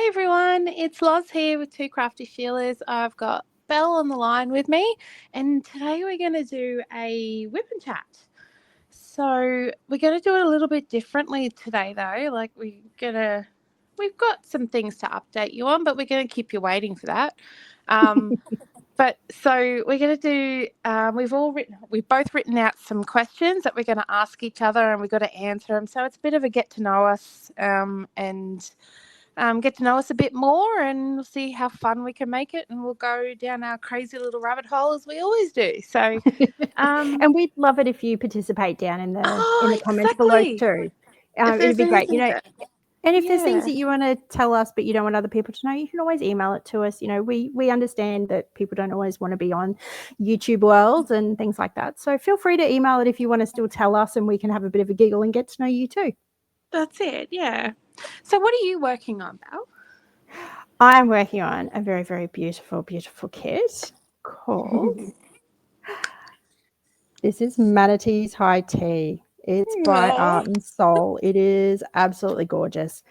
everyone, it's Loz here with Two Crafty Sheilas. I've got Belle on the line with me, and today we're going to do a whip and chat. So we're going to do it a little bit differently today, though. We've got some things to update you on, but we're going to keep you waiting for that. But so we're going to do. We've both written out some questions that we're going to ask each other, and we've got to answer them. So it's a bit of a get to know us, and get to know us a bit more, and we'll see how fun we can make it, and we'll go down our crazy little rabbit hole as we always do. So, and we'd love it if you participate down in the comments below too. It'd be great, And if there's things that you want to tell us but you don't want other people to know, you can always email it to us. We understand that people don't always want to be on YouTube world and things like that. So feel free to email it if you want to still tell us, and we can have a bit of a giggle and get to know you too. That's it, yeah. So what are you working on, Belle? I'm working on a very, very beautiful, beautiful kit called this is Manatees High Tea. It's by Art and Soul. It is absolutely gorgeous.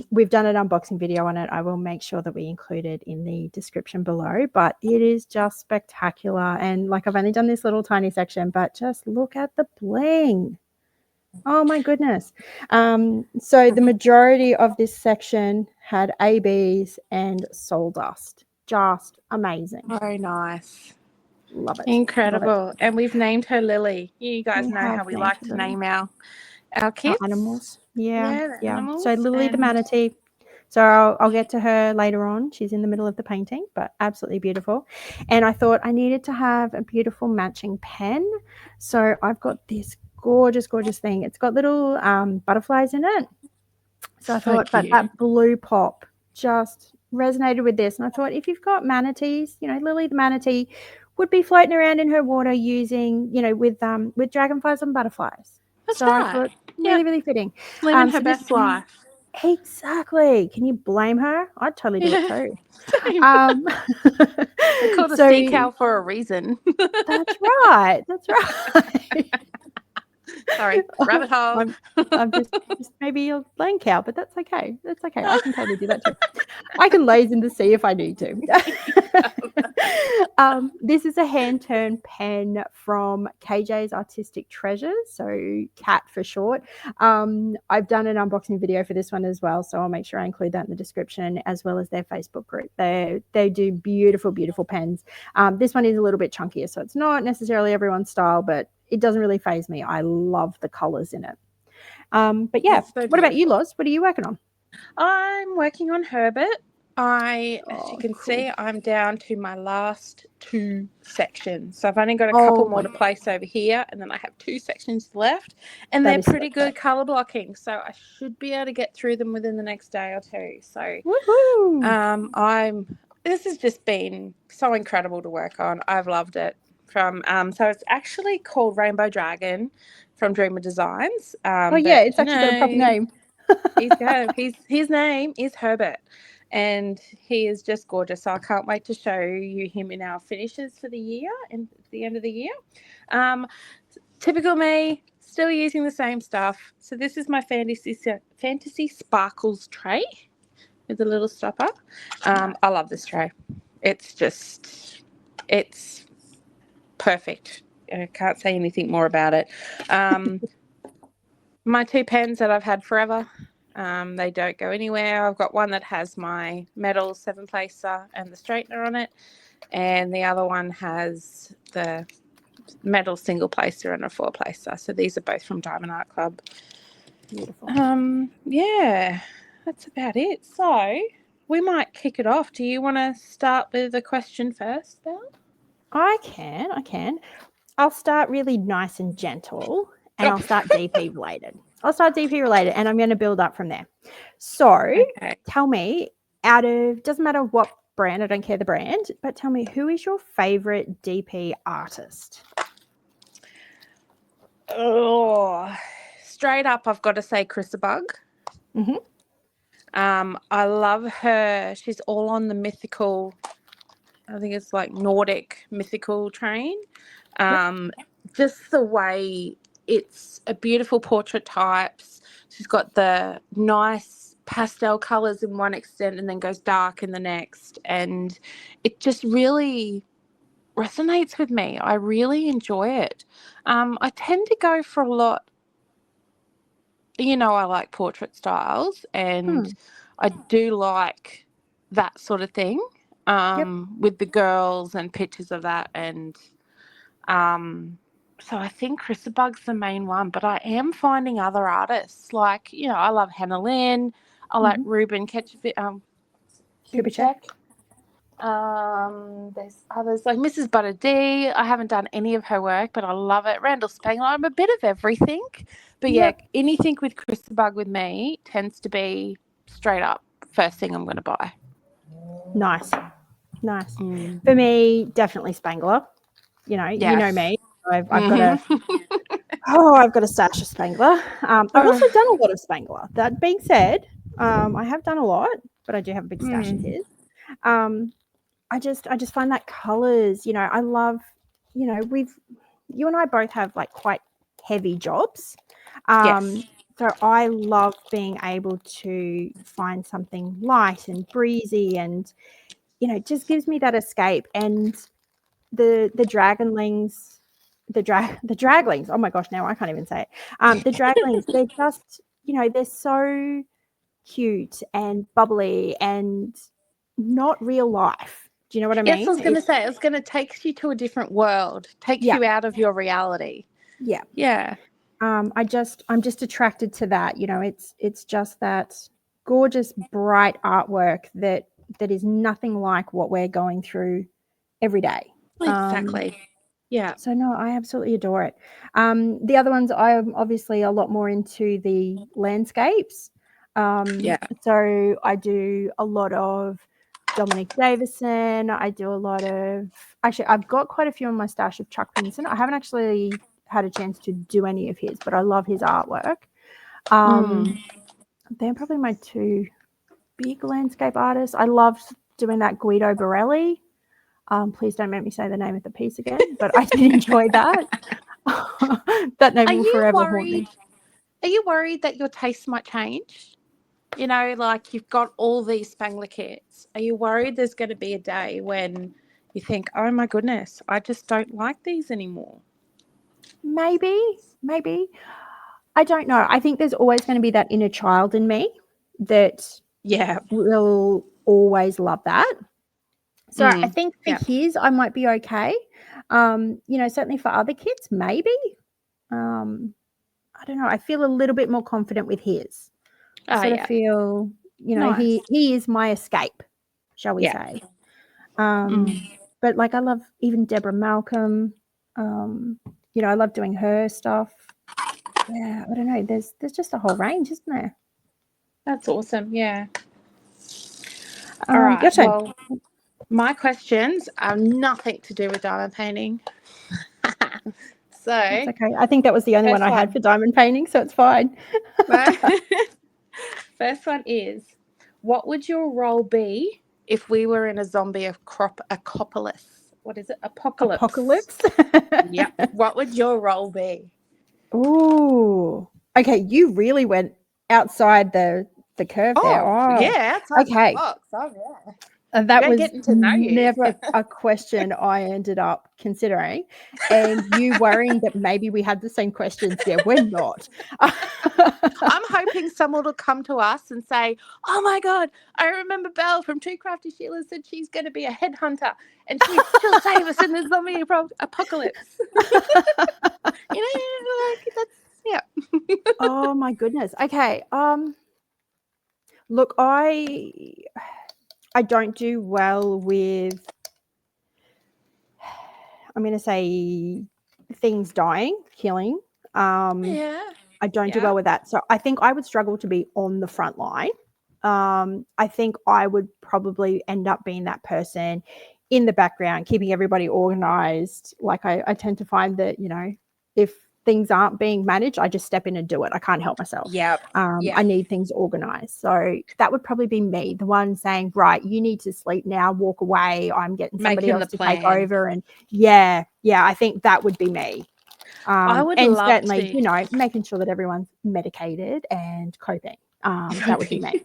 We've done an unboxing video on it. I will make sure that we include it in the description below, but it is just spectacular. And I've only done this little tiny section, but just look at the bling. Oh my goodness. So the majority of this section had ABs and soul dust. Just amazing. Very nice. Love it. Incredible. Love it. And we've named her Lily. You guys know how we like to name our kids. Our animals. Yeah. Animals. So Lily the manatee. So I'll get to her later on. She's in the middle of the painting, but absolutely beautiful. And I thought I needed to have a beautiful matching pen. So I've got this gorgeous, gorgeous thing. It's got little butterflies in it. So I thought that blue pop just resonated with this. And I thought if you've got manatees, Lily the manatee would be floating around in her water using, with dragonflies and butterflies. That's right. I thought really, really fitting. Living her best life. Exactly. Can you blame her? I'd totally do it too. They called a decal for a reason. That's right. Sorry, rabbit hole. I'm just maybe a lane cow, but that's okay. That's okay. I can totally do that too. I can laze in the sea if I need to. This is a hand-turned pen from KJ's Artistic Treasures, so Cat for short. I've done an unboxing video for this one as well, so I'll make sure I include that in the description, as well as their Facebook group. They do beautiful, beautiful pens. This one is a little bit chunkier, so it's not necessarily everyone's style, but it doesn't really faze me. I love the colors in it. But yeah, what about you, Loz? What are you working on? I'm working on Herbert. As you can see, I'm down to my last 2 sections. So I've only got a couple more to place over here, and then I have 2 sections left, and they're pretty good color blocking. So I should be able to get through them within the next day or 2. So this has just been so incredible to work on. I've loved it. So it's actually called Rainbow Dragon from Dreamer Designs. It's actually got a proper name. His name is Herbert, and he is just gorgeous. So I can't wait to show you him in our finishes for the year and the end of the year. Typical me, still using the same stuff. So this is my Fantasy Sparkills tray with a little stopper. I love this tray. It's perfect. I can't say anything more about it. My 2 pens that I've had forever, they don't go anywhere. I've got one that has my metal 7-placer and the straightener on it, and the other one has the metal single placer and a 4-placer. So these are both from Diamond Art Club. Beautiful. Yeah, that's about it. So we might kick it off. Do you want to start with the question first, Belle? I can. I'll start really nice and gentle, and I'll start DP related. And I'm going to build up from there. So tell me, doesn't matter what brand, I don't care the brand, but tell me, who is your favorite DP artist? Oh, straight up, I've got to say Chrisabug. I love her. She's all on the mythical, I think it's Nordic mythical train. Just the way it's a beautiful portrait types. She's got the nice pastel colors in one extent and then goes dark in the next, and it just really resonates with me. I really enjoy it. I tend to go for a lot, I like portrait styles, and I do like that sort of thing, Yep. with the girls and pictures of that. And so I think Christabug's the main one, but I am finding other artists like, I love Hannah Lynn. I like Ruben Kubicek. Kubicek. There's others like Mrs. Butter D. I haven't done any of her work, but I love it. Randall Spangler. I'm a bit of everything, but yeah, Yep. anything with Christabug with me tends to be straight up first thing I'm going to buy. Nice. For me, definitely Spangler. You know me. I've got I've got a stash of Spangler. I've also done a lot of Spangler. That being said, I have done a lot, but I do have a big stash of his. I just find that colors, I love, you and I both have like quite heavy jobs. Yes. So I love being able to find something light and breezy, and it just gives me that escape. And the dragonlings, the draglings. Oh my gosh, now I can't even say it. The draglings, they're just, they're so cute and bubbly and not real life. Do you know what I mean? Yes, I was going to say, it's going to take you to a different world, takes you out of your reality. Yeah. Yeah. I'm just attracted to that. It's just that gorgeous, bright artwork that is nothing like what we're going through every day. Exactly. Yeah. So no, I absolutely adore it. The other ones, I'm obviously a lot more into the landscapes. So I do a lot of Dominic Davison. I do a lot of, actually, I've got quite a few on my stash of Chuck Pinson. I haven't actually had a chance to do any of his, but I love his artwork. They're probably my two big landscape artists. I loved doing that Guido Borelli. Please don't make me say the name of the piece again, but I did enjoy that. That name will forever haunt me. Are you worried that your taste might change? Like you've got all these Spangler kits. Are you worried there's going to be a day when you think, oh my goodness, I just don't like these anymore? Maybe. I don't know. I think there's always going to be that inner child in me that will always love that. So I think for his, I might be okay. Certainly for other kids, maybe. I don't know. I feel a little bit more confident with his. I sort of feel, nice. he is my escape, shall we say. But like I love even Deborah Malcolm. I love doing her stuff. Yeah, I don't know. There's just a whole range, isn't there? That's awesome. Yeah. All right. Your turn. Well, my questions are nothing to do with diamond painting. So that's okay. I think that was the only one I had for diamond painting, so it's fine. First one is, what would your role be if we were in a zombie apocalypse? What is it? Apocalypse. Yeah. What would your role be? Ooh. Okay, you really went outside the curve there. Oh, yeah, outside the box. Oh, yeah. And that was never a question I ended up considering. And you worrying that maybe we had the same questions. Yeah, we're not. I'm hoping someone will come to us and say, oh my God, I remember Belle from Two Crafty Sheila said she's going to be a headhunter and she'll save us in the zombie apocalypse. Oh my goodness. Okay. Look, I don't do well with, I'm going to say, things dying, killing. I don't do well with that. So I think I would struggle to be on the front line. I think I would probably end up being that person in the background, keeping everybody organized. Like I tend to find that, if things aren't being managed, I just step in and do it. I can't help myself. I need things organized. So that would probably be me, the one saying, right, you need to sleep now, walk away. I'm getting somebody else to take over. And I think that would be me. I would and love certainly, to. Making sure that everyone's medicated and coping. That would be me.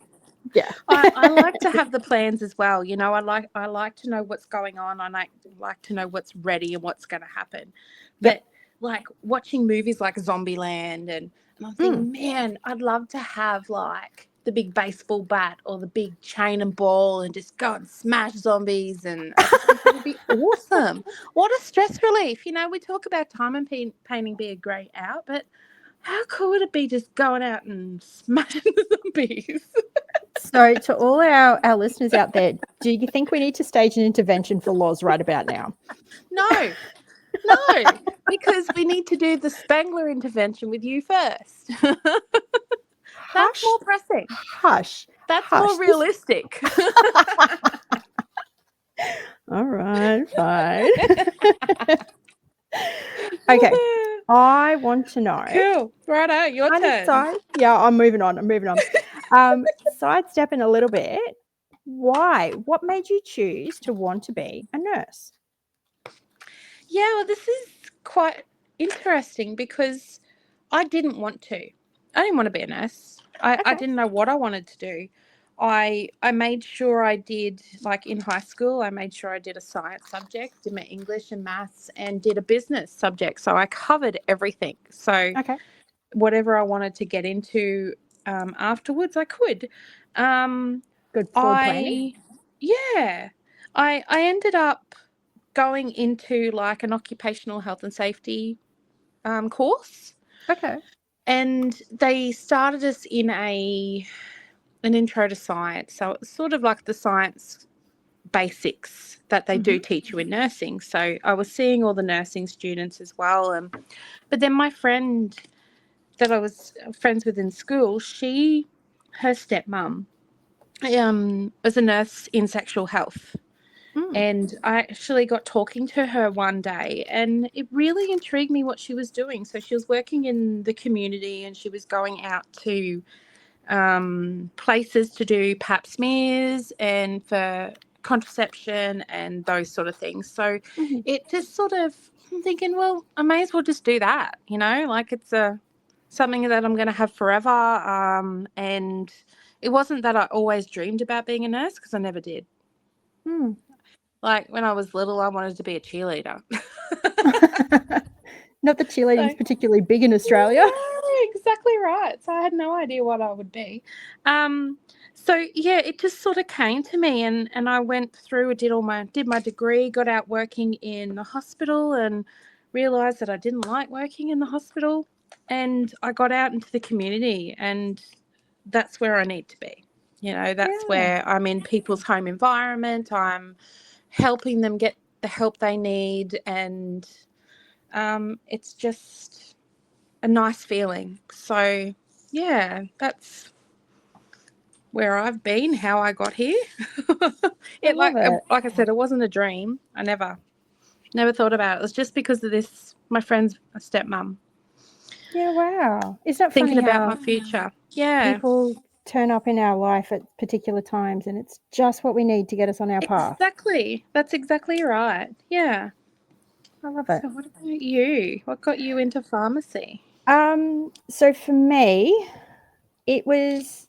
Yeah. I like to have the plans as well. You know, I like to know what's going on. I like to know what's ready and what's going to happen. Yep. But like watching movies like Zombieland, and I'm thinking, man, I'd love to have like the big baseball bat or the big chain and ball and just go and smash zombies. And I just think that would be awesome. What a stress relief. You know, we talk about time and painting being a great out, but how cool would it be just going out and smashing the zombies? So to all our listeners out there, do you think we need to stage an intervention for Loz right about now? No, no, because we need to do the Spangler intervention with you first. That's Hush, more pressing. hush, That's hush. more realistic. All right, fine. Okay. I want to know. Cool. Righto, your turn. Yeah, I'm moving on. Sidestepping a little bit. Why? What made you choose to want to be a nurse? Yeah, well, this is quite interesting because I didn't want to. I didn't want to be a nurse. I Okay. didn't know what I wanted to do. I made sure I did, like in high school, I made sure I did a science subject, did my English and maths, and did a business subject. So I covered everything. So Okay. whatever I wanted to get into afterwards, I could. Good forward planning. I ended up going into like an occupational health and safety course, Okay. and they started us in an intro to science. So it's sort of like the science basics that they do teach you in nursing. So I was seeing all the nursing students as well, but then my friend that I was friends with in school, her stepmom was a nurse in sexual health. And I actually got talking to her one day, and it really intrigued me what she was doing. So she was working in the community, and she was going out to places to do pap smears and for contraception and those sort of things. So it just sort of, I'm thinking, well, I may as well just do that, you know, like it's something that I'm going to have forever. And it wasn't that I always dreamed about being a nurse, because I never did. Like when I was little, I wanted to be a cheerleader. Not that cheerleading's particularly big in Australia. No, exactly right. So I had no idea what I would be. So yeah, it just sort of came to me, and I went through, did my degree, got out working in the hospital, and realised that I didn't like working in the hospital, and I got out into the community, and that's where I need to be. You know, that's where I'm in people's home environment. I'm helping them get the help they need, and it's just a nice feeling. So yeah, that's where I've been, how I got here. Like I said, it wasn't a dream. I never thought about it. It was just because of this, my friend's stepmom. Yeah, wow. Is that Thinking funny about how my future. Yeah. people turn up in our life at particular times, and it's just what we need to get us on our path? Exactly. That's exactly right. Yeah. I love it. So what about you? What got you into pharmacy? So for me, it was,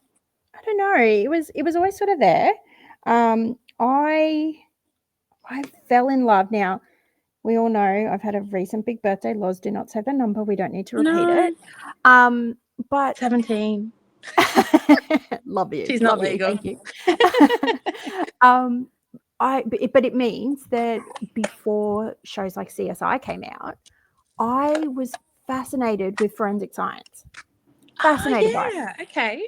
I don't know, it was always sort of there. I fell in love. Now, we all know I've had a recent big birthday. Loz, do not say the number. We don't need to repeat it. But 17. love you. She's Love not you. legal. Thank you. But it means that before shows like CSI came out, I was fascinated with forensic science. Fascinated by it. Yeah. Okay.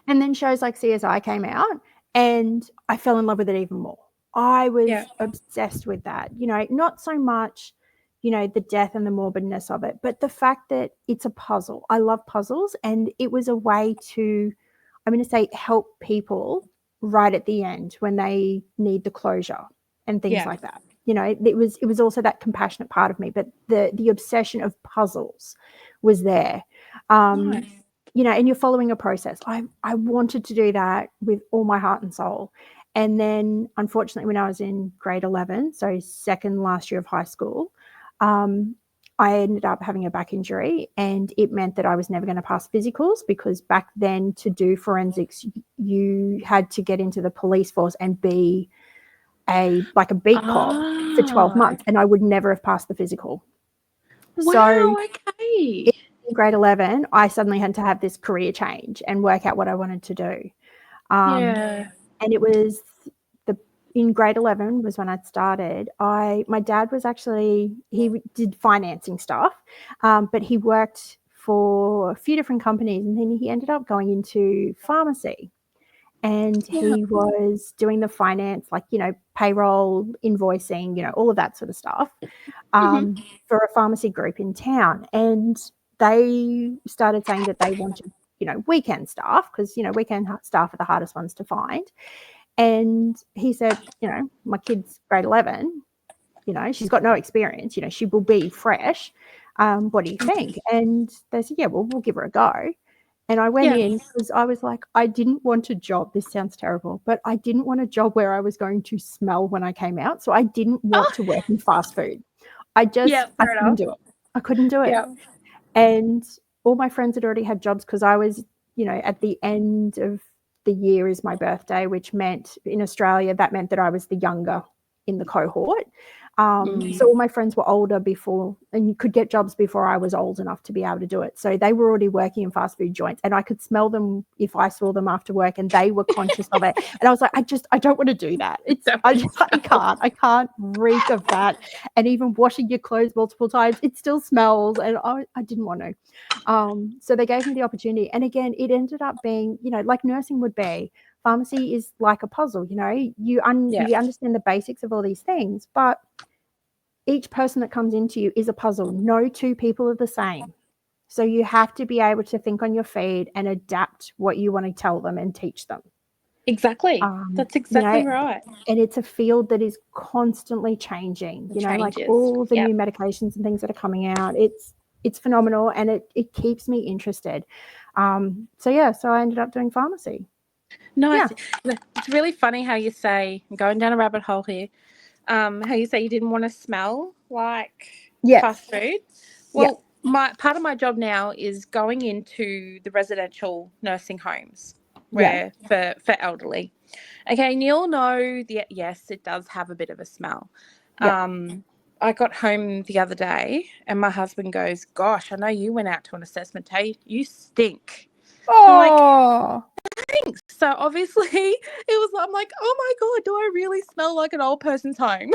And then shows like CSI came out, and I fell in love with it even more. I was obsessed with that. You know, not so much, you know, the death and the morbidness of it, but the fact that it's a puzzle. I love puzzles, and it was a way to, I'm going to say, help people right at the end when they need the closure and things like that. You know, it was also that compassionate part of me, but the obsession of puzzles was there. Nice. You know, and you're following a process. I wanted to do that with all my heart and soul. And then, unfortunately, when I was in grade 11, so second last year of high school, I ended up having a back injury, and it meant that I was never going to pass physicals, because back then to do forensics, you had to get into the police force and be a beat cop for 12 months, and I would never have passed the physical. Wow, So okay. in grade 11, I suddenly had to have this career change and work out what I wanted to do. Yeah. And it was in grade 11 was when I'd started. My dad was actually, he did financing stuff, but he worked for a few different companies, and then he ended up going into pharmacy. And he was doing the finance, payroll, invoicing, all of that sort of stuff, for a pharmacy group in town. And they started saying that they wanted, weekend staff, because, weekend staff are the hardest ones to find. And he said, my kid's grade 11, she's got no experience, she will be fresh. What do you think? And they said, yeah, well, we'll give her a go. And I went in because I was like, I didn't want a job. This sounds terrible, but I didn't want a job where I was going to smell when I came out. So I didn't want to work in fast food. I couldn't do it. I couldn't do it. Yeah. And all my friends had already had jobs, because I was, at the end of the year is my birthday, which meant in Australia, that meant that I was the younger in the cohort. So all my friends were older before, and you could get jobs before I was old enough to be able to do it. So they were already working in fast food joints, and I could smell them if I saw them after work, and they were conscious of it. And I was like, I don't want to do that. I can't reek of that. And even washing your clothes multiple times, it still smells, and I didn't want to. So they gave me the opportunity. And again, it ended up being, like nursing would be. Pharmacy is like a puzzle, you understand the basics of all these things, but each person that comes into you is a puzzle. No two people are the same. So you have to be able to think on your feet and adapt what you want to tell them and teach them. Exactly. That's exactly right. And it's a field that is constantly changing, like all the new medications and things that are coming out. It's phenomenal, and it keeps me interested. So I ended up doing pharmacy. No, it's really funny how you say, I'm going down a rabbit hole here, how you say you didn't want to smell like fast food. Well, part of my job now is going into the residential nursing homes where for elderly. Okay, and you all know that, yes, it does have a bit of a smell. I got home the other day and my husband goes, gosh, I know you went out to an assessment day. You stink. Oh, thanks. So obviously I'm like, oh my God, do I really smell like an old person's home?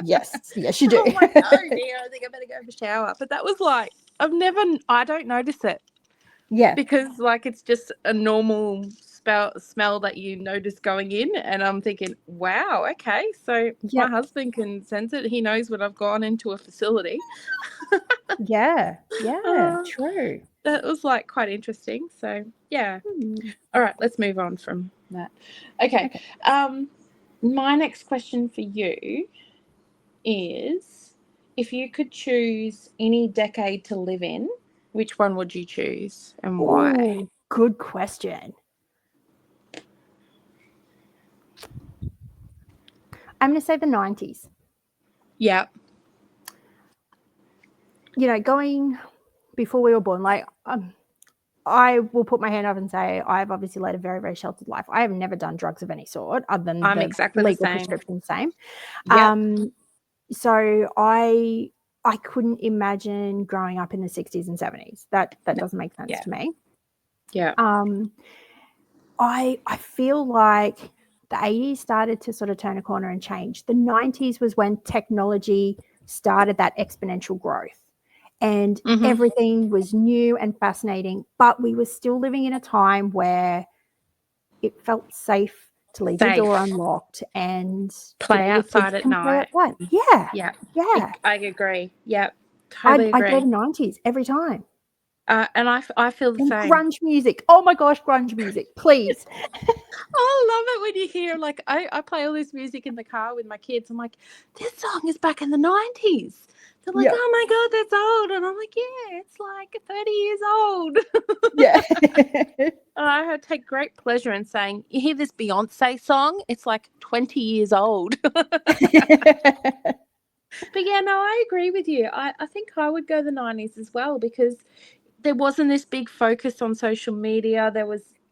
Yes, you do. I'm like, oh dear, I think I better go have a shower. But that was like, I don't notice it. Yeah. Because it's just a normal smell that you notice going in. And I'm thinking, wow, okay. So my husband can sense it. He knows when I've gone into a facility. True. That was quite interesting. So yeah. All right, let's move on from that. Okay. My next question for you is, if you could choose any decade to live in, which one would you choose and why? Ooh, good question. I'm going to say the 90s. Yeah. Going before we were born, I will put my hand up and say I've obviously led a very, very sheltered life. I have never done drugs of any sort other than I'm the exactly legal the same. prescription same. Yep. So I couldn't imagine growing up in the 60s and 70s. That doesn't make sense to me. Yeah. I feel like the 80s started to sort of turn a corner and change. The 90s was when technology started that exponential growth, and everything was new and fascinating, but we were still living in a time where it felt safe to leave the door unlocked and play outside at night. Yeah. I agree. Yeah, totally agree. I'd go to 90s every time. And I feel the same. Grunge music. Oh my gosh, grunge music, please. I love it when you hear, I play all this music in the car with my kids. I'm like, this song is back in the 90s. They're like, oh my God, that's old. And I'm like, yeah, it's 30 years old. Yeah. And I take great pleasure in saying, you hear this Beyonce song? It's 20 years old. But yeah, no, I agree with you. I think I would go the 90s as well, because there wasn't this big focus on social media.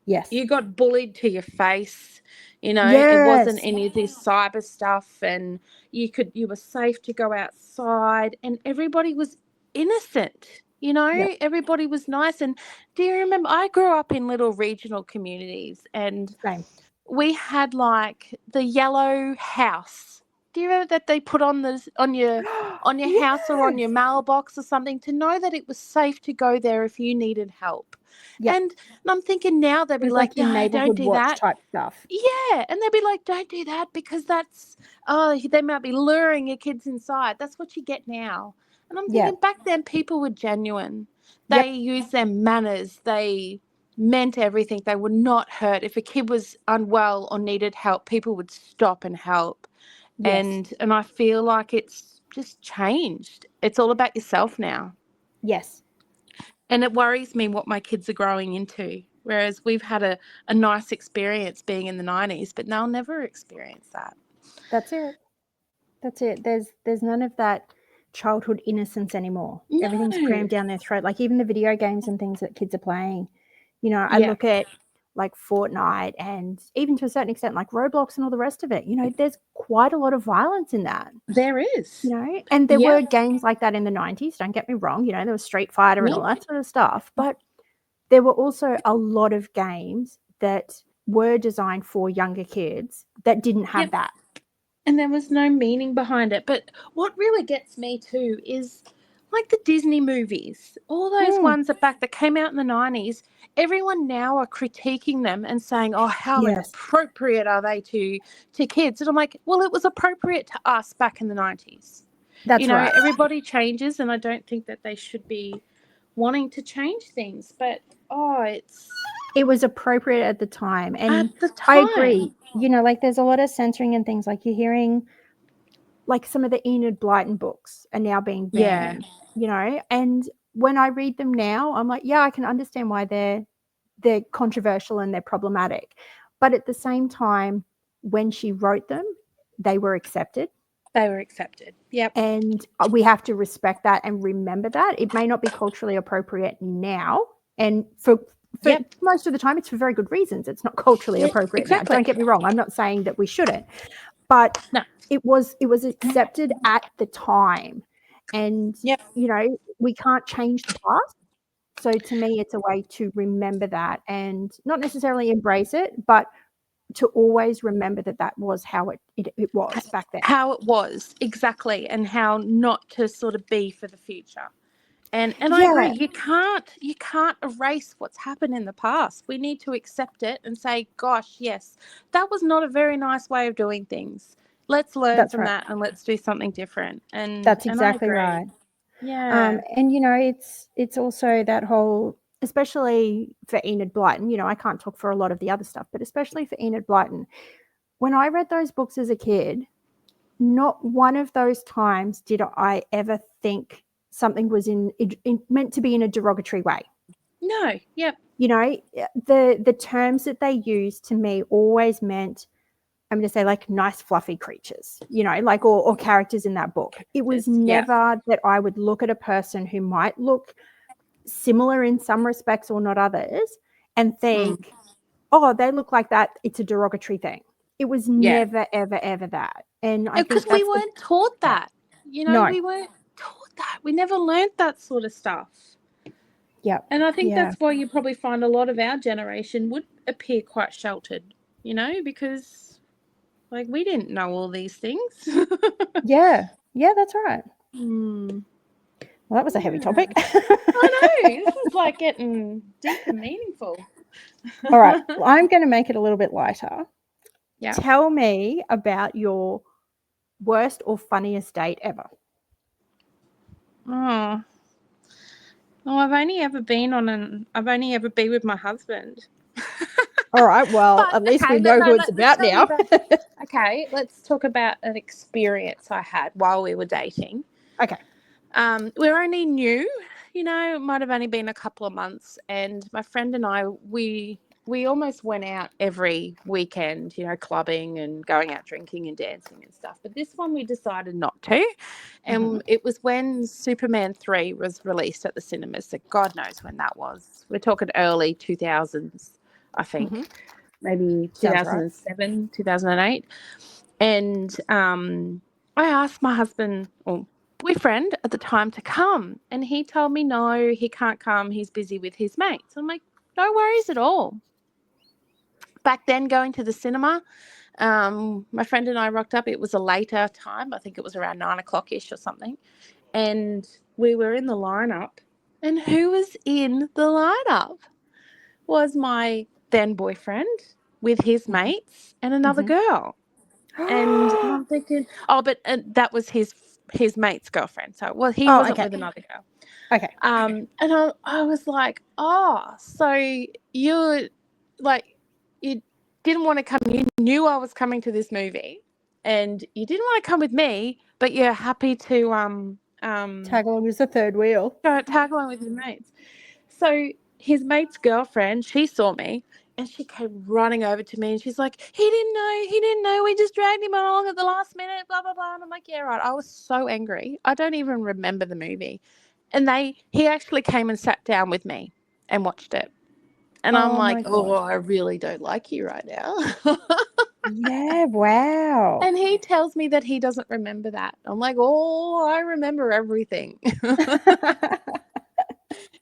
Yes. You got bullied to your face. It wasn't Yes. any of this cyber stuff, and you were safe to go outside, and everybody was innocent. Yep. Everybody was nice. And do you remember, I grew up in little regional communities, and Same. we had like the yellow house. Do you remember that they put on your house or on Yes. your mailbox or something, to know that it was safe to go there if you needed help? Yep. And I'm thinking now they'd It be was like like, your no, don't neighborhood do watch that. type stuff. Yeah, and they'd be like, don't do that, because they might be luring your kids inside. That's what you get now. And I'm Yeah. thinking, back then people were genuine. They Yep. used their manners. They meant everything. They were not hurt. If a kid was unwell or needed help, people would stop and help. Yes. And I feel like it's just changed. It's all about yourself now. Yes. And it worries me what my kids are growing into. Whereas we've had a nice experience being in the 90s, but they'll never experience that. That's it. That's it. There's none of that childhood innocence anymore. Everything's No. crammed down their throat. Like even the video games and things that kids are playing. I Yeah, look at like Fortnite and even to a certain extent like Roblox and all the rest of it. There's quite a lot of violence in that. there is. And there Yeah, were games like that in the 90s, don't get me wrong. There was Street Fighter and yeah, all that sort of stuff. But there were also a lot of games that were designed for younger kids that didn't have yep. that. And there was no meaning behind it. But what really gets me too is like the Disney movies, all those Mm, ones that came out in the 90s. Everyone now are critiquing them and saying, oh, how yes, inappropriate are they to kids? And I'm like, well, it was appropriate to us back in the 90s. that's right. Everybody changes, and I don't think that they should be wanting to change things. But, it's It was appropriate at the time. at And the I time. agree. Like there's a lot of censoring and things like you're hearing like some of the Enid Blyton books are now being Yeah, banned. And when I read them now, I'm like, yeah, I can understand why they're controversial and they're problematic. But at the same time, when she wrote them, they were accepted. they were accepted. Yep. And we have to respect that and remember that. It may not be culturally appropriate now. And for Yep. most of the time, it's for very good reasons. It's not culturally Yeah, appropriate now. exactly. Don't get me wrong. I'm not saying that we shouldn't, but No. it was accepted at the time. And, Yep. we can't change the past. So to me, it's a way to remember that and not necessarily embrace it, but to always remember that was how it was back then. How it was, exactly, and how not to sort of be for the future. And I agree, Yeah, you can't erase what's happened in the past. We need to accept it and say, gosh, yes, that was not a very nice way of doing things. Let's learn that's from right. that and let's do something different. And That's and I exactly agree. right. Yeah. And it's also that whole, especially for Enid Blyton. I can't talk for a lot of the other stuff, but especially for Enid Blyton. When I read those books as a kid, not one of those times did I ever think something was meant to be in a derogatory way. No. Yep. The terms that they used to me always meant, I'm going to say like nice fluffy creatures, like or characters in that book. It was Yeah. never that I would look at a person who might look similar in some respects or not others and think, oh, they look like that. It's a derogatory thing. It was Yeah. never, ever, ever that. And I Because think we that's the, weren't taught yeah, that. no, We weren't taught that. We never learned that sort of stuff. yeah, And I think yeah, that's why you probably find a lot of our generation would appear quite sheltered, because like we didn't know all these things. yeah, yeah, that's right. Hmm. Well, that was a heavy topic. I know. This is like getting deep and meaningful. All right. Well, I'm going to make it a little bit lighter. Yeah. Tell me about your worst or funniest date ever. Oh. Well, I've only ever been with my husband. All right. Well, But at least we okay, know who it's let me about tell you now. about. Okay, let's talk about an experience I had while we were dating. Okay. We're only new, it might have only been a couple of months, and my friend and I, we we almost went out every weekend, clubbing and going out drinking and dancing and stuff. But this one we decided not to. And it was when Superman 3 was released at the cinemas. So God knows when that was. We're talking early 2000s, I think. Maybe Sounds right. 2007, 2008. And I asked my husband or boyfriend at the time to come. And he told me, no, he can't come. He's busy with his mates. I'm like, no worries at all. Back then, going to the cinema, my friend and I rocked up. It was a later time. I think it was around 9 o'clock-ish or something. And we were in the lineup. And who was in the lineup was my then boyfriend with his mates and another girl. And I'm thinking, but that was his mate's girlfriend. So, well, he wasn't with another girl. Okay. And I was like, so you didn't want to come. You knew I was coming to this movie, and you didn't want to come with me, but you're happy to tag along as the third wheel. Tag along with his mates. So his mate's girlfriend, she saw me, and she came running over to me, and she's like, he didn't know. We just dragged him along at the last minute, blah, blah, blah. And I'm like, yeah, right. I was so angry. I don't even remember the movie. And he actually came and sat down with me and watched it. And I'm like, I really don't like you right now. Yeah, wow. And he tells me that he doesn't remember that. I'm like, I remember everything.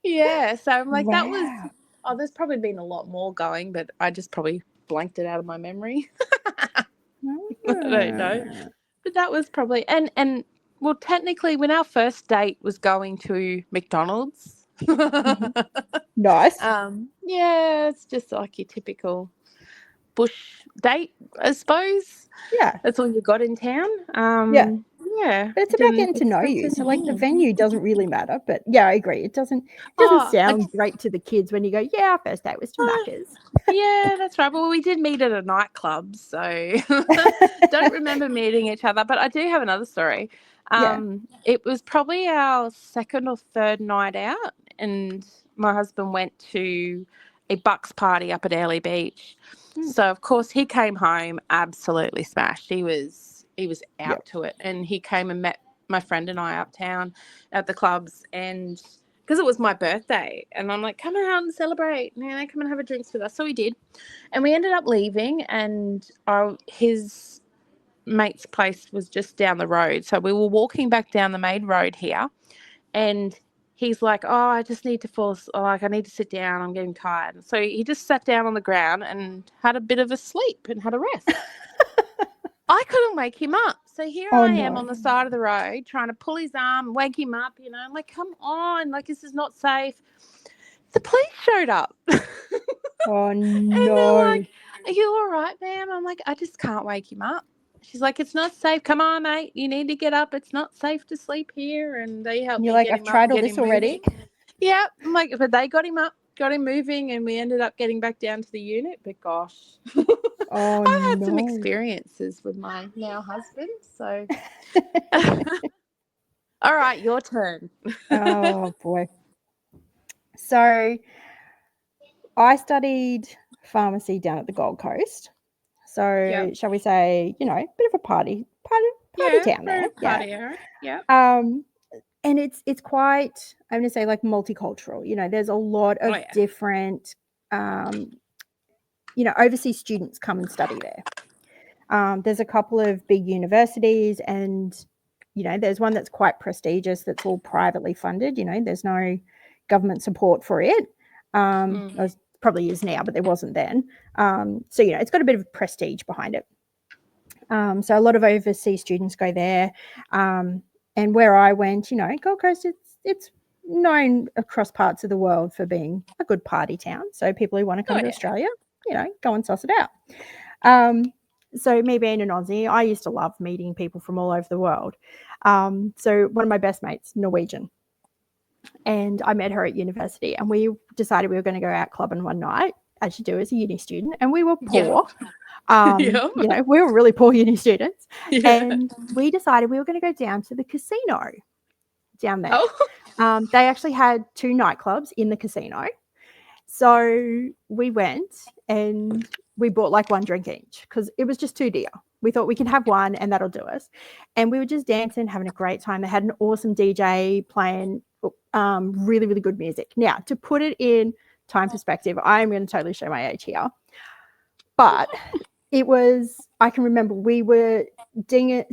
Yeah. So I'm like, that was, there's probably been a lot more going, but I just probably blanked it out of my memory. I don't know. But that was probably, and well, technically, when our first date was going to McDonald's. Nice. Yeah, it's just like your typical bush date, I suppose. Yeah. That's all you got in town. Yeah. But it's about getting to know you. So like the venue doesn't really matter. But yeah, I agree. It doesn't sound great to the kids when you go, yeah, our first date was to Macca's. Yeah, that's right. Well, we did meet at a nightclub, so don't remember meeting each other. But I do have another story. It was probably our second or third night out, and my husband went to a Bucks party up at Airlie Beach. So of course he came home absolutely smashed. He was out to it, and he came and met my friend and I uptown at the clubs, and because it was my birthday, and I'm like, come out and celebrate, come and have a drinks with us. So we did, and we ended up leaving, and his mate's place was just down the road. So we were walking back down the main road here, and he's like, I just need to I need to sit down. I'm getting tired. So he just sat down on the ground and had a bit of a sleep and had a rest. I couldn't wake him up. So here I am on the side of the road trying to pull his arm, wake him up, I'm like, come on, like this is not safe. The police showed up. Oh, no. And they're like, are you all right, ma'am? I'm like, I just can't wake him up. She's like, it's not safe. Come on, mate. You need to get up. It's not safe to sleep here. And they helped me get him up. I've tried all this already. Yeah. I'm like, but they got him up, got him moving, and we ended up getting back down to the unit. But gosh, I've had some experiences with my now husband. So, all right, your turn. Oh, boy. So I studied pharmacy down at the Gold Coast. So shall we say, bit of a party town there. Party area. Yeah. And it's quite, I'm going to say, like multicultural. There's a lot of different, overseas students come and study there. There's a couple of big universities, and there's one that's quite prestigious that's all privately funded. There's no government support for it. There probably is now, but there wasn't then. So it's got a bit of prestige behind it. So a lot of overseas students go there. And where I went, Gold Coast, it's known across parts of the world for being a good party town. So people who want to come to Australia, go and suss it out. So me being an Aussie, I used to love meeting people from all over the world. So one of my best mates, Norwegian, and I met her at university, and we decided we were going to go out clubbing one night, as you do as a uni student, and we were poor. We were really poor uni students, and we decided we were going to go down to the casino down there. They actually had 2 nightclubs in the casino. So we went, and we bought like one drink each because it was just too dear. We thought we can have one and that'll do us. And we were just dancing, having a great time. They had an awesome DJ playing really, really good music. Now, to put it in time perspective, I'm going to totally show my age here. But it was, I can remember we were dancing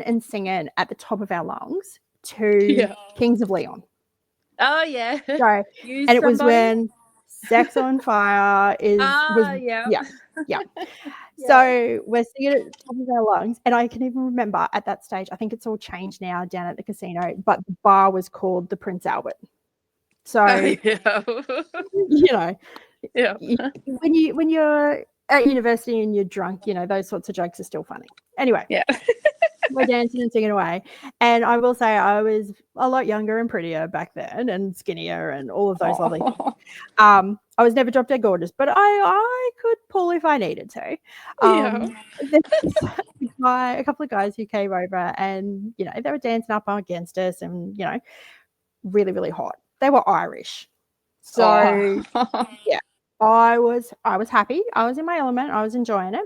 and singing at the top of our lungs to Kings of Leon. Oh, yeah. So, and it was when Sex on Fire So we're singing at the top of our lungs, and I can even remember at that stage, I think it's all changed now down at the casino, but the bar was called the Prince Albert. So, when you're at university and you're drunk, those sorts of jokes are still funny. Anyway, we're dancing and singing away. And I will say I was a lot younger and prettier back then and skinnier and all of those lovely things. I was never drop dead gorgeous, but I could pull if I needed to. There's a couple of guys who came over and, they were dancing up against us and, really, really hot. They were Irish. So, I was happy. I was in my element. I was enjoying it.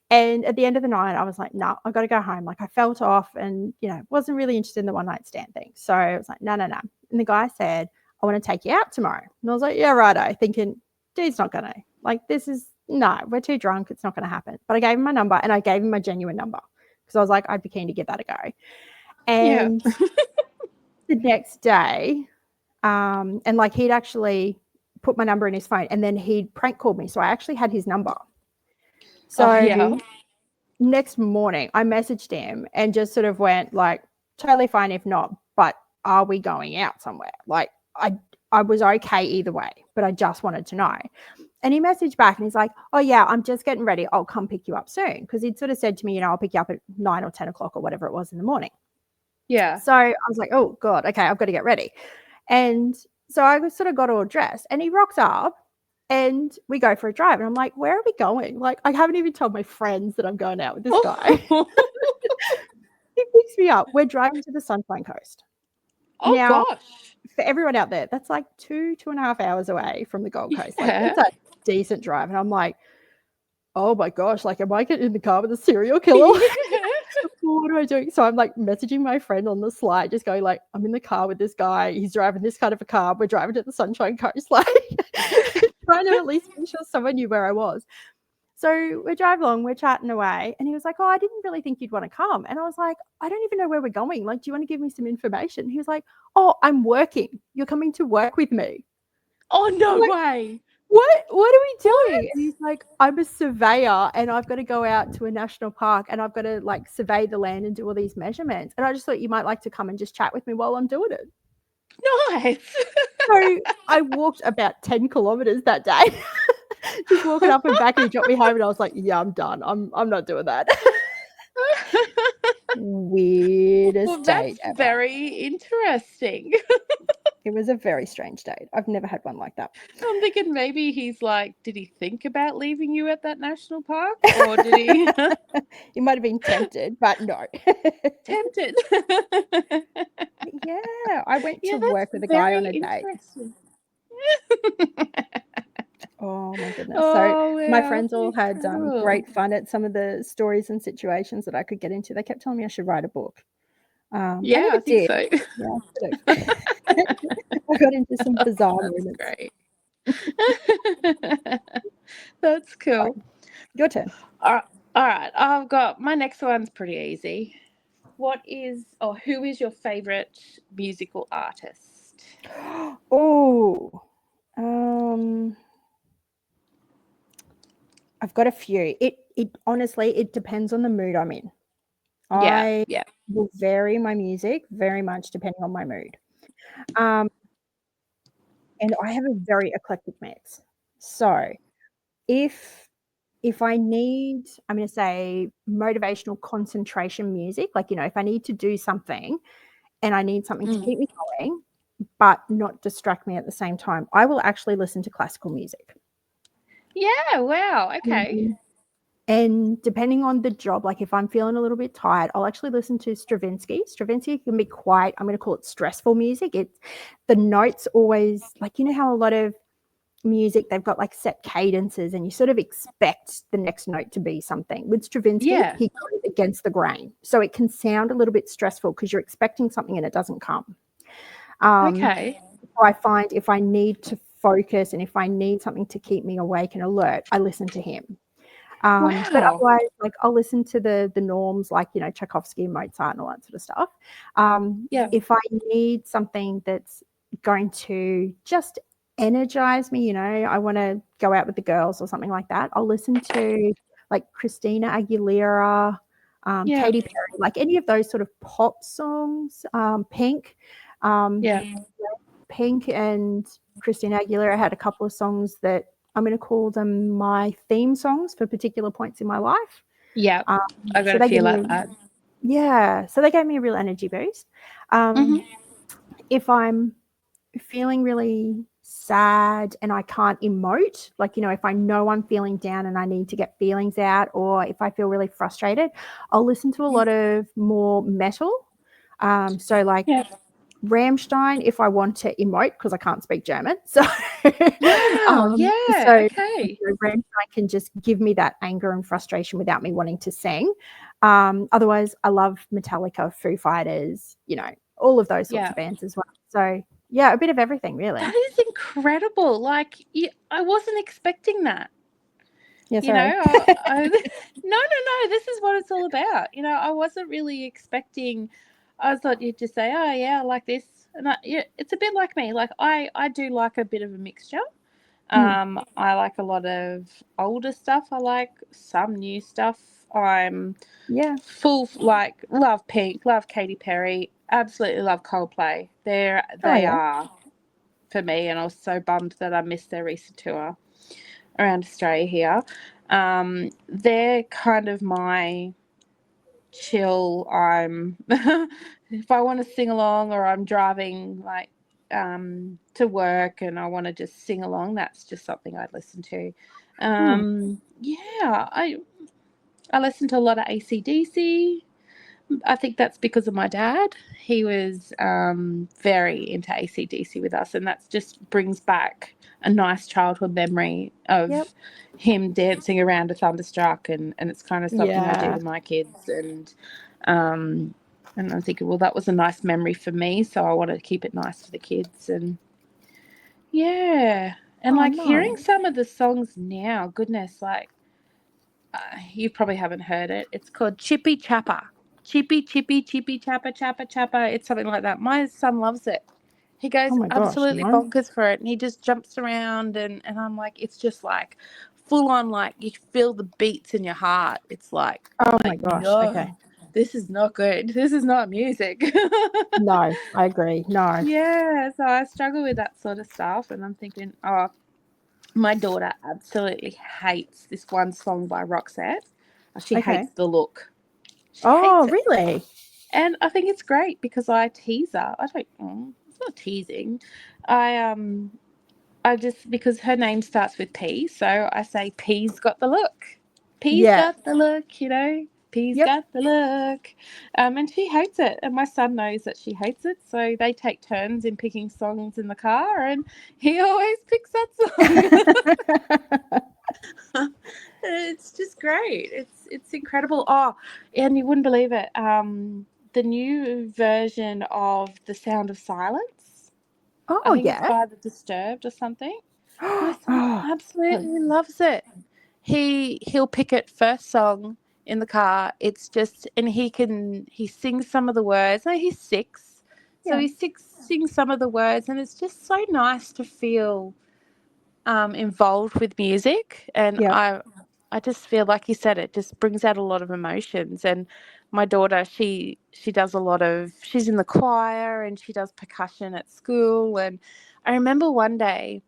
And at the end of the night, I was like, no, I've got to go home. Like I felt off and, wasn't really interested in the one night stand thing. So I was like, no. And the guy said, I want to take you out tomorrow. And I was like, yeah, righto. Thinking, dude's not going to. Like, we're too drunk. It's not going to happen. But I gave him my number and I gave him my genuine number because I was like, I'd be keen to give that a go. And the next day, and like he'd actually put my number in his phone and then he'd prank called me. So I actually had his number. So next morning I messaged him and just sort of went like, totally fine if not, but are we going out somewhere? Like I was okay either way, but I just wanted to know. And he messaged back and he's like, oh yeah, I'm just getting ready. I'll come pick you up soon. Because he'd sort of said to me, I'll pick you up at 9 or 10 o'clock or whatever it was in the morning. Yeah. So I was like, oh God, okay, I've got to get ready. And so I sort of got all dressed and he rocks up and we go for a drive. And I'm like, where are we going? Like, I haven't even told my friends that I'm going out with this guy. He picks me up. We're driving to the Sunshine Coast. Oh, now, gosh. For everyone out there, that's like 2.5 hours away from the Gold Coast. Like, it's a decent drive. And I'm like, oh my gosh, like, am I getting in the car with a serial killer? What am I doing? So I'm like messaging my friend on the slide, just going like, I'm in the car with this guy. He's driving this kind of a car. We're driving to the Sunshine Coast, like trying to at least make sure someone knew where I was. So we drive along, we're chatting away, and he was like, oh, I didn't really think you'd want to come. And I was like, I don't even know where we're going. Like, do you want to give me some information? He was like, oh, I'm working. You're coming to work with me. Oh, no way. What are we doing? And he's like, I'm a surveyor and I've got to go out to a national park and I've got to like survey the land and do all these measurements. And I just thought you might like to come and just chat with me while I'm doing it. Nice. So I walked about 10 kilometers that day, just walking up and back, and he dropped me home and I was like, yeah, I'm done. I'm not doing that. Weirdest date ever. Very interesting. It was a very strange date. I've never had one like that. I'm thinking maybe he's like, did he think about leaving you at that national park? Or did he? He might have been tempted, but no. Tempted. Yeah, I went to work with a guy on a date. Oh my goodness. So my friends all had great fun at some of the stories and situations that I could get into. They kept telling me I should write a book. I think so. Yeah, I got into some bizarre moments. Great. That's cool. Right. Your turn. All right. I've got my next one's pretty easy. Who is your favorite musical artist? Oh, I've got a few. It honestly, it depends on the mood I'm in. I will vary my music very much depending on my mood. And I have a very eclectic mix. So if I need, I'm going to say motivational concentration music, like, if I need to do something and I need something to keep me going, but not distract me at the same time, I will actually listen to classical music. Yeah, wow, okay. And depending on the job, like if I'm feeling a little bit tired, I'll actually listen to Stravinsky. Stravinsky can be quite, I'm going to call it stressful music. The notes always, like, how a lot of music, they've got like set cadences and you sort of expect the next note to be something. With Stravinsky, Yeah. he goes against the grain. So it can sound a little bit stressful because you're expecting something and it doesn't come. Okay. So I find if I need to focus and if I need something to keep me awake and alert, I listen to him. But Wow. otherwise, like I'll listen to the norms, like Tchaikovsky and Mozart and all that sort of stuff. Yeah. If I need something that's going to just energize me, I want to go out with the girls or something like that, I'll listen to like Christina Aguilera, Yeah. Katy Perry, like any of those sort of pop songs. Um, Yeah. Pink and Christina Aguilera had a couple of songs that I'm going to call them my theme songs for particular points in my life. Yeah. Um, I got so to they give feel me, like that. so they gave me a real energy boost. Mm-hmm. If I'm feeling really sad and I can't emote, like, if I know I'm feeling down and I need to get feelings out, or if I feel really frustrated, I'll listen to a lot of more metal. So like Yeah. Rammstein if I want to emote because I can't speak German. So, Wow. Yeah. so Okay. Rammstein can just give me that anger and frustration without me wanting to sing. Otherwise, I love Metallica, Foo Fighters, all of those sorts Yeah. of bands as well. So, yeah, a bit of everything, That really. is incredible. Like, I wasn't expecting that. Yeah, You know, sorry. no. This is what it's all about. I wasn't really expecting. I thought you'd just say, "Oh yeah, I like this," and it's a bit like me. Like I do like a bit of a mixture. Mm, I like a lot of older stuff. I like some new stuff. I'm yeah. full like love Pink, love Katy Perry, absolutely love Coldplay. Oh, They yeah. are for me, and I was so bummed that I missed their recent tour around Australia here. They're kind of my chill. If I want to sing along or I'm driving like to work and I want to just sing along, that's just something I'd listen to. Mm, Yeah, I listen to a lot of AC/DC. I think that's because of my dad. He was very into AC/DC with us, and that just brings back a nice childhood memory yep. of him dancing around a Thunderstruck, and it's kind of something I do Yeah. to my kids, um, and I'm thinking, well, that was a nice memory for me, so I want to keep it nice for the kids, and yeah, and Oh, like hearing nice. some of the songs now, goodness, like you probably haven't heard it. It's called Chippy Chappa. Chippy, chippy, chippy, chappa, chappa, chappa. It's something like that. My son loves it. He Oh, goes my gosh. absolutely No. bonkers for it, and he just jumps around, and I'm like, it's just like full on, like you feel the beats in your heart. It's like, Oh, I'm my like, gosh. Okay. no, this is not good. This is not music. No, I agree. No. Yeah, so I struggle with that sort of stuff, and I'm thinking, oh, my daughter absolutely hates this one song by Roxette. She Okay. hates the look. She hates Oh, it. really? And I think it's great because I tease her. I don't it's not teasing. I just because her name starts with P, so I say P's got the look. P's Yeah. got the look, P's Yep. got the look. And she hates it. And my son knows that she hates it, so they take turns in picking songs in the car and he always picks that song. It's just great. It's incredible. Oh, and you wouldn't believe it. The new version of The Sound of Silence. I Oh, think it's yeah. by The Disturbed or something. My son Oh, absolutely loves it. He'll pick it first song in the car. It's just and he sings some of the words. No, he's 6. So yeah. sings some of the words and it's just so nice to feel involved with music, and Yep. I just feel like you said it just brings out a lot of emotions. And my daughter, she does a lot of she's in the choir and she does percussion at school. And I remember one day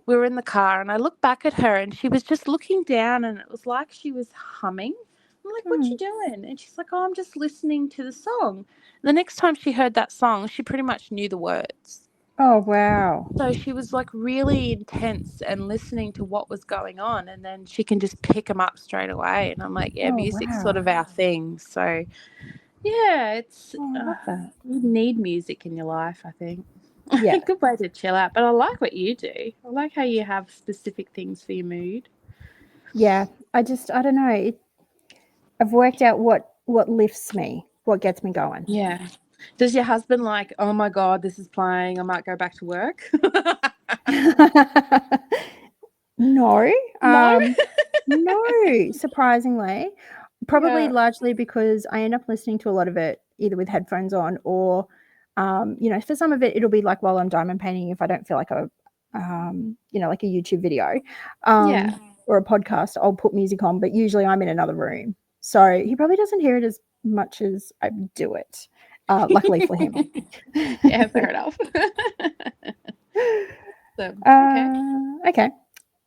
we were in the car and I looked back at her and she was just looking down and it was like she was humming. I'm like, what Mm. you doing? And she's like, oh, I'm just listening to the song. The next time she heard that song, she pretty much knew the words. Oh, wow. So she was like really intense and listening to what was going on, and then she can just pick them up straight away. And I'm like, yeah, Oh, music's sort wow. of our thing. So yeah, it's Oh, I love that. you need music in your life, I think. Yeah. Good way to chill out. But I like what you do. I like how you have specific things for your mood. Yeah. I don't know. I've worked out what lifts me, what gets me going. Yeah. Does your husband like, oh my God, this is playing, I might go back to work? No. No? No, surprisingly. Probably Yeah. largely because I end up listening to a lot of it either with headphones on or, for some of it, it'll be like while I'm diamond painting if I don't feel like like a YouTube video Yeah. or a podcast, I'll put music on, but usually I'm in another room. So he probably doesn't hear it as much as I do it, luckily for him. Yeah, fair enough. So, okay. Okay.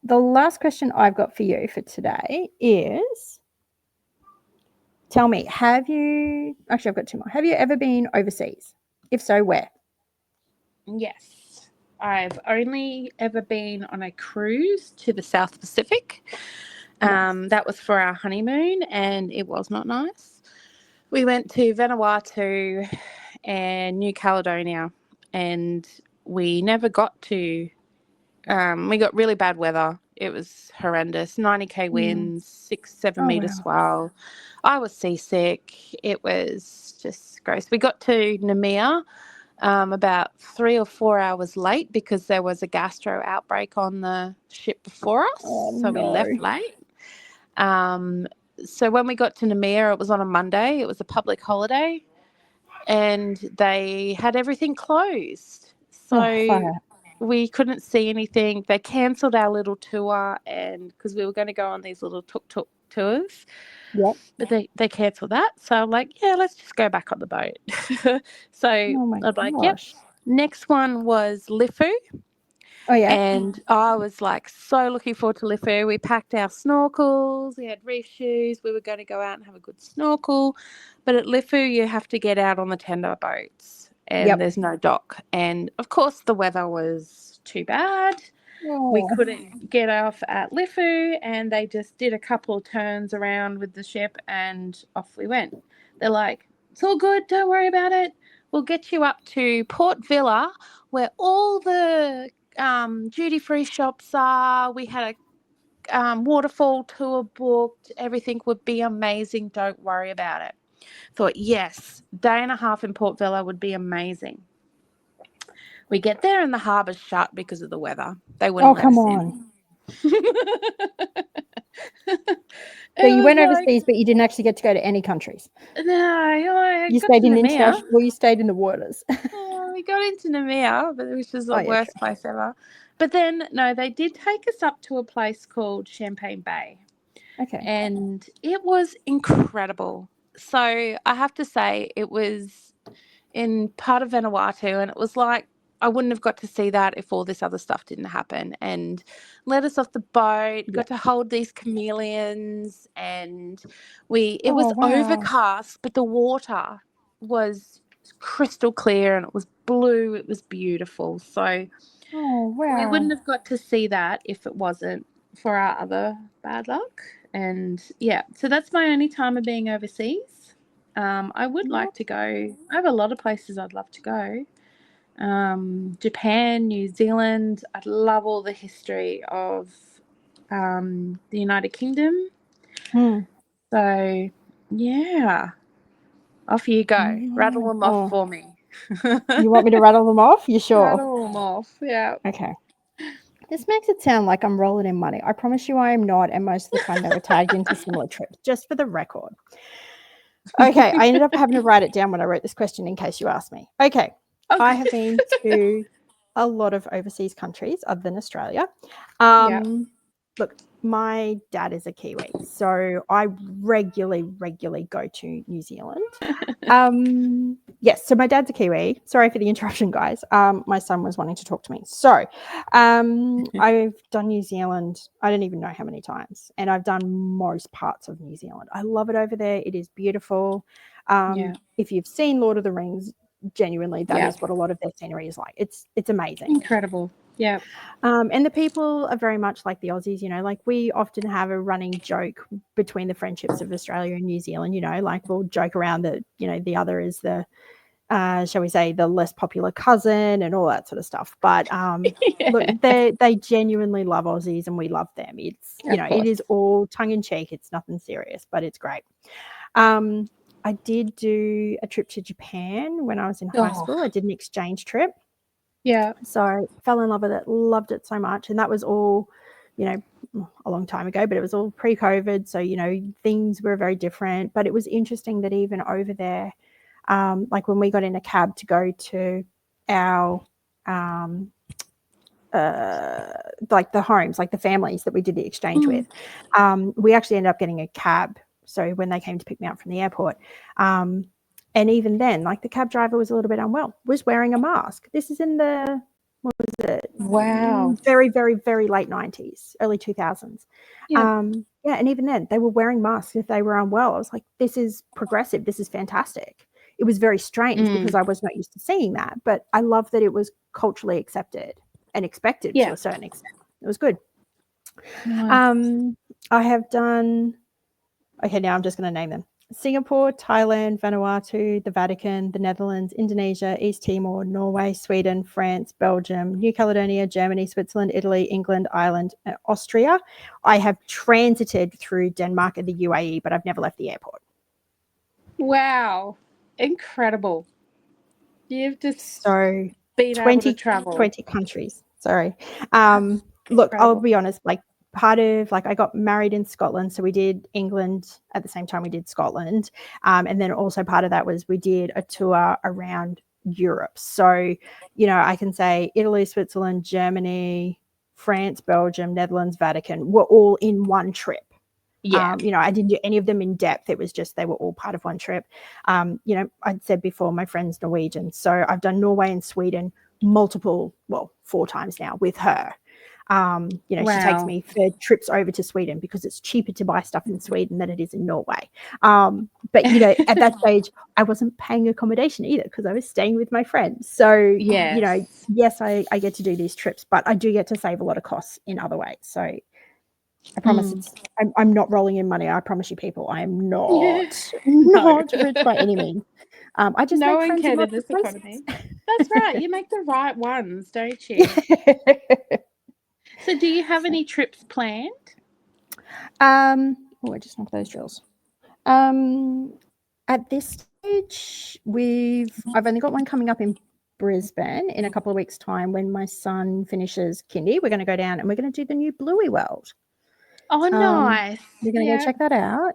The last question I've got for you for today is, tell me, actually, I've got two more. Have you ever been overseas? If so, where? Yes. I've only ever been on a cruise to the South Pacific. Nice. That was for our honeymoon, and it was not nice. We went to Vanuatu and New Caledonia, and we never got to. We got really bad weather. It was horrendous. 90k winds, 6-7 Oh, meter wow. swell. I was seasick. It was just gross. We got to Namia about 3 or 4 hours late because there was a gastro outbreak on the ship before us. Oh, So we no. left late. So when we got to Namia, it was on a Monday. It was a public holiday, and they had everything closed. Oh, So fire. we couldn't see anything. They cancelled our little tour, and because we were going to go on these little tuk-tuk tours, Yep. but they cancelled that. So I'm like, yeah, let's just go back on the boat. So Oh, my I'm like, yep. gosh. Next one was Lifu. Oh, yeah. And I was like so looking forward to Lifu. We packed our snorkels, we had reef shoes, we were going to go out and have a good snorkel. But at Lifu, you have to get out on the tender boats and Yep. there's no dock. And of course, the weather was too bad. We Oh, couldn't get off at Lifu, and they just did a couple of turns around with the ship and off we went. They're like, it's all good, don't worry about it. We'll get you up to Port Villa where all the duty-free shops are. We had a waterfall tour booked. Everything would be amazing. Don't worry about it. Thought, yes, day and a half in Port Villa would be amazing. We get there and the harbour's shut because of the weather. They wouldn't let come us on. in. So you went Like, overseas, but you didn't actually get to go to any countries. no, I You got stayed to in Namia. well, you stayed in the waters. We got into Namia, which was the Oh, yeah, worst true. place ever. But then, no, they did take us up to a place called Champagne Bay. Okay. And it was incredible. So I have to say, it was in part of Vanuatu, and it was like I wouldn't have got to see that if all this other stuff didn't happen. And let us off the boat, Yeah. got to hold these chameleons, and it was Oh, wow. overcast, but the water was crystal clear and it was blue. It was beautiful. So Oh, we wow. wouldn't have got to see that if it wasn't for our other bad luck. And yeah, so that's my only time of being overseas. I would like to go. I have a lot of places I'd love to go. Japan, New Zealand. I'd love all the history of the United Kingdom. Hmm. So yeah, off you go. Rattle Yeah. them off Oh, for me. you want me to rattle them off? You sure? Rattle them off. Yeah. Okay. This makes it sound like I'm rolling in money. I promise you I am not, and most of the time they were tagged into similar trips, just for the record. Okay, I ended up having to write it down when I wrote this question in case you asked me. Okay, I have been to a lot of overseas countries other than Australia. Yeah. Look, my dad is a Kiwi, so I regularly go to New Zealand. Yes, so my dad's a Kiwi. Sorry for the interruption, guys. My son was wanting to talk to me. So I've done New Zealand, I don't even know how many times, and I've done most parts of New Zealand. I love it over there. It is beautiful. If you've seen Lord of the Rings, genuinely, that is what a lot of their scenery is like. It's amazing. Incredible. Yeah. And the people are very much like the Aussies, like we often have a running joke between the friendships of Australia and New Zealand, like we'll joke around that, the other is the shall we say, the less popular cousin and all that sort of stuff. But look, they genuinely love Aussies and we love them. It's, it is all tongue in cheek. It's nothing serious, but it's great. I did do a trip to Japan when I was in high school. I did an exchange trip. Yeah. So I fell in love with it, loved it so much. And that was all, a long time ago, but it was all pre-COVID. So, things were very different. But it was interesting that even over there, like when we got in a cab to go to our like the homes, like the families that we did the exchange with, we actually ended up getting a cab. So when they came to pick me up from the airport, and even then, like the cab driver was a little bit unwell, was wearing a mask. This is in the, what was it? Wow. Very, very, very late 90s, early 2000s. Yeah. And even then they were wearing masks if they were unwell. I was like, this is progressive. This is fantastic. It was very strange because I was not used to seeing that, but I love that it was culturally accepted and expected to a certain extent. It was good. Nice. I have done, okay, now I'm just going to name them. Singapore, Thailand, Vanuatu, the Vatican, the Netherlands, Indonesia, East Timor, Norway, Sweden, France, Belgium, New Caledonia, Germany, Switzerland, Italy, England, Ireland, Austria. I have transited through Denmark and the UAE, but I've never left the airport. Wow. Incredible. You've just been 20, able to travel. 20 countries. Sorry. Look, I'll be honest, like part of, like I got married in Scotland, so we did England at the same time we did Scotland. And then also part of that was we did a tour around Europe. So, I can say Italy, Switzerland, Germany, France, Belgium, Netherlands, Vatican were all in one trip. Yeah. I didn't do any of them in depth. It was just they were all part of one trip. I'd said before, my friend's Norwegian. So I've done Norway and Sweden 4 times now with her. She takes me for trips over to Sweden because it's cheaper to buy stuff in Sweden than it is in Norway. But, at that stage, I wasn't paying accommodation either because I was staying with my friends. So, yes, I get to do these trips, but I do get to save a lot of costs in other ways. So I promise I'm not rolling in money. I promise you people, I am not rich by any means. I just make friends in lots of places. That's right. You make the right ones, don't you? So do you have any trips planned? I just knocked those drills. At this stage, I've only got one coming up in Brisbane in a couple of weeks' time when my son finishes kindy. We're going to go down and we're going to do the new Bluey World. Oh, nice. We're going to go check that out.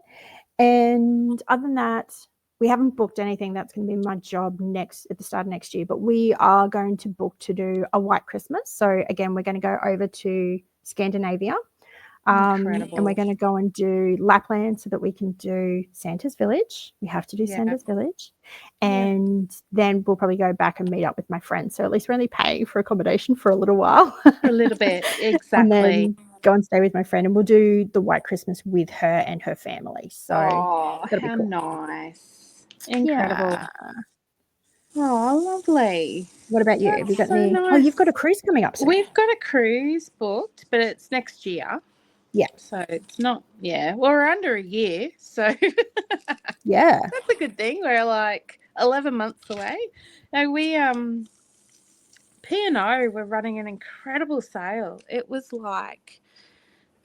And other than that, we haven't booked anything. That's going to be my job at the start of next year. But we are going to book to do a white Christmas. So again, we're going to go over to Scandinavia. And we're going to go and do Lapland so that we can do Santa's Village. We have to do Santa's Village. And then we'll probably go back and meet up with my friends. So at least we're only paying for accommodation for a little while. For a little bit, exactly. And then go and stay with my friend, and we'll do the white Christmas with her and her family. So that'll be cool. Nice. Incredible. Yeah. Oh, lovely. What about you? That's have you got so any? Nice. Oh, you've got a cruise coming up soon. We've got a cruise booked, but it's next year. Yeah. So it's not, well, we're under a year. So yeah. That's a good thing. We're like 11 months away. No, we, P&O were running an incredible sale. It was like,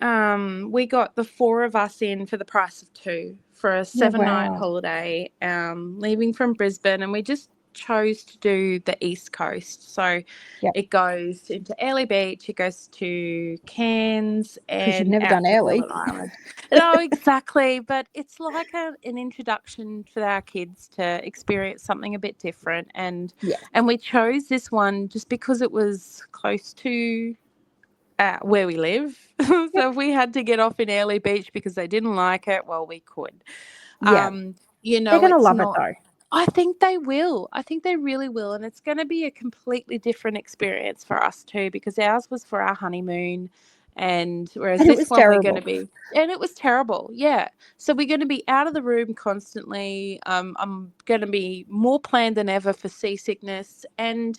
we got the 4 of us in for the price of 2 for a 7-night holiday, leaving from Brisbane, and we just chose to do the East Coast. So it goes into Airlie Beach, it goes to Cairns, and you've never done Airlie. No, exactly. But it's like an introduction for our kids to experience something a bit different. And we chose this one just because it was close to where we live. So if we had to get off in Airlie Beach because they didn't like it, well, we could. Yeah. They're going to love it though. I think they will. I think they really will. And it's going to be a completely different experience for us too, because ours was for our honeymoon. And whereas this one we're going to be, and it was terrible. Yeah. So we're going to be out of the room constantly. I'm going to be more planned than ever for seasickness. And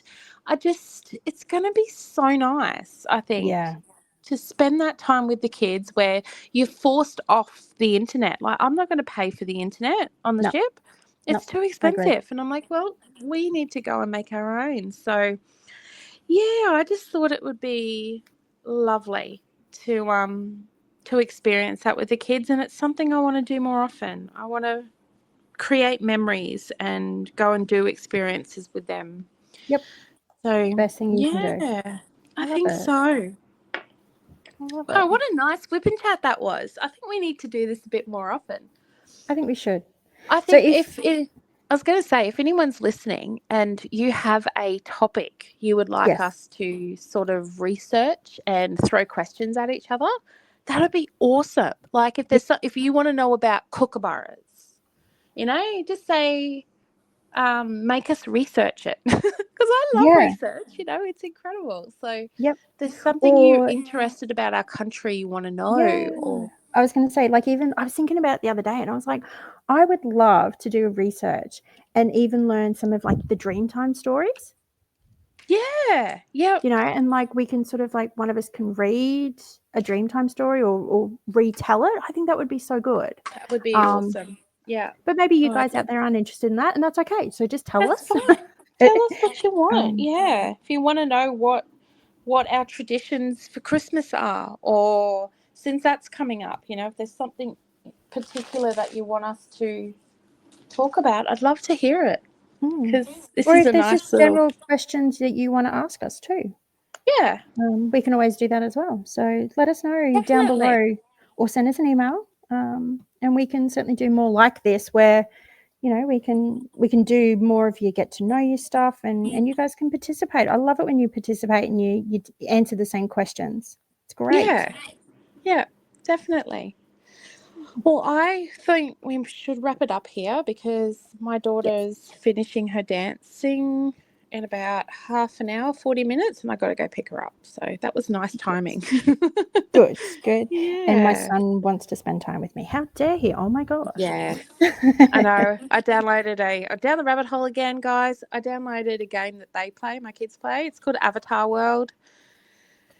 it's going to be so nice, I think. Yeah. To spend that time with the kids where you're forced off the internet. Like, I'm not going to pay for the internet on the ship. It's too expensive. And I'm like, well, we need to go and make our own. So, yeah, I just thought it would be lovely to experience that with the kids, and it's something I want to do more often. I want to create memories and go and do experiences with them. Yep. So, Best thing you can do. yeah, I think so. I love it. Oh, what a nice whip and chat that was. I think we need to do this a bit more often. I think we should. I think I was going to say, if anyone's listening and you have a topic you would like us to sort of research and throw questions at each other, that would be awesome. Like if you want to know about kookaburras, just say, make us research it, because I love research. It's incredible. So there's something you're interested about our country you want to know. Or I was going to say, like, even I was thinking about it the other day, and I was like, I would love to do research and even learn some of like the Dreamtime stories. Yeah. And like we can sort of like one of us can read a Dreamtime story or retell it. I think that would be so good. That would be awesome. Yeah. But maybe you guys out there aren't interested in that, and that's okay. So just tell us. Fine. Tell us what you want. Yeah. If you want to know what our traditions for Christmas are, or since that's coming up, if there's something particular that you want us to talk about, I'd love to hear it. Because this is a nice just general questions that you want to ask us too. Yeah. We can always do that as well. So let us know down below, or send us an email, and we can certainly do more like this where, we can do more of you get to know you stuff, and you guys can participate. I love it when you participate and you answer the same questions. It's great. Yeah, definitely. Well, I think we should wrap it up here because my daughter's finishing her dancing in about half an hour, 40 minutes, and I got to go pick her up. So that was nice timing. Good. Yeah. And my son wants to spend time with me. How dare he? Oh my gosh. Yeah. I know. I downloaded down the rabbit hole again, guys. I downloaded a game that my kids play. It's called Avatar World.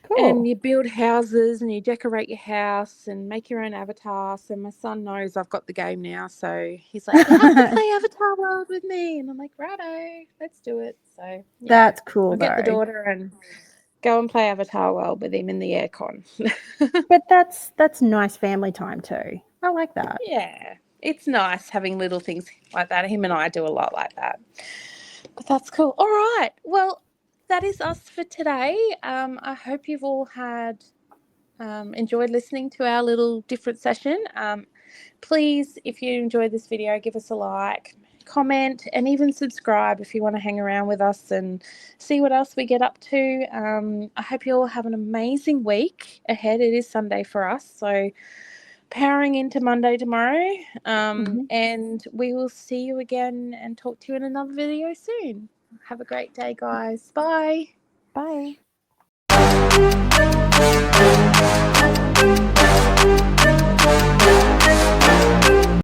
Cool. And you build houses and you decorate your house and make your own avatar. So my son knows I've got the game now. So he's like, you have to play Avatar World with me. And I'm like, righto, let's do it. So that's cool. I'll get the daughter and go and play Avatar World with him in the aircon. But that's nice family time too. I like that. Yeah, it's nice having little things like that. Him and I do a lot like that. But that's cool. All right. Well, that is us for today. I hope you've all had enjoyed listening to our little different session. Please, if you enjoyed this video, give us a like, comment, and even subscribe if you want to hang around with us and see what else we get up to. I hope you all have an amazing week ahead. It is Sunday for us, so powering into Monday tomorrow. And we will see you again and talk to you in another video soon. Have a great day, guys. Bye. Bye.